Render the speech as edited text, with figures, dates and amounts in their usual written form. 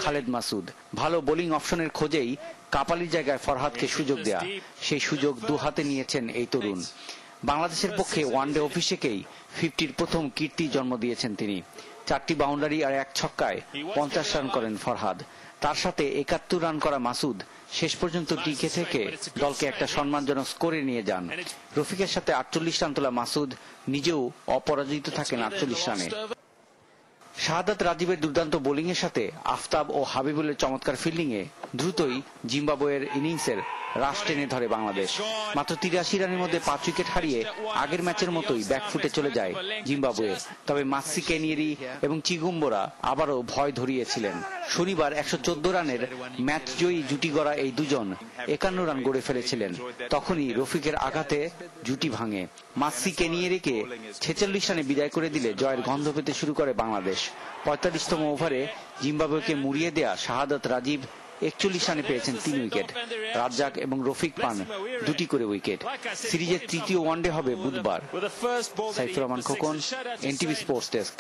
খালেদ মাসুদ। ভালো বোলিং অপশনের খোঁজেই কাপালির জায়গায় ফরহাদকে সুযোগ দেয়া, সেই সুযোগ দুহাতে নিয়েছেন এই তরুণ। বাংলাদেশের পক্ষে ওয়ানডে অভিষেকেই 50-র প্রথম কীর্তি জন্ম দিয়েছেন তিনি। 4টি বাউন্ডারি আর 1 ছক্কায় 50 রান করেন ফরহাদ। তার সাথে 71 রান করা মাসুদ শেষ পর্যন্ত টিকে থেকে দলকে একটা সম্মানজনক স্কোরে নিয়ে যান। রফিকের সাথে 48 রান তোলা মাসুদ নিজেও অপরাজিত থাকেন 48 রানে। শাহাদাত রাজীবের দুর্দান্ত বোলিংয়ের সাথে আফতাব ও হাবিবুলের চমৎকার ফিল্ডিংয়ে দ্রুতই জিম্বাবুয়ের ইনিংসের রাশ টেনে ধরে বাংলাদেশ। মাত্র 83 রানের মধ্যে 5 উইকেট হারিয়ে আগের ম্যাচের মতোই ব্যাকফুটে চলে যায় জিম্বাবুয়ে। তবে মাসি কেনিয়েরি এবং চিগুম্বরা আবারও ভয় ধরিয়েছিলেন। শনিবার 114 রানের ম্যাচ জয়ী জুটি গড়া এই দুজন 51 রান গড়ে ফেলেছিলেন। তখনই রফিকের আঘাতে জুটি ভাঙে। মাসি কেনিয়েরিকে 46 রানে বিদায় করে দিলে জয়ের গন্ধ পেতে শুরু করে বাংলাদেশ। 45তম ওভারে জিম্বাবুয়েকে মুড়িয়ে দেয়া শাহাদাত রাজীব 41 রানে পেয়েছেন 3 উইকেট। রাজ্জাক এবং রফিক পান 2টি করে উইকেট। সিরিজের তৃতীয় ওয়ানডে হবে বুধবার। Saifur Rahman Khokon, NTV sports desk.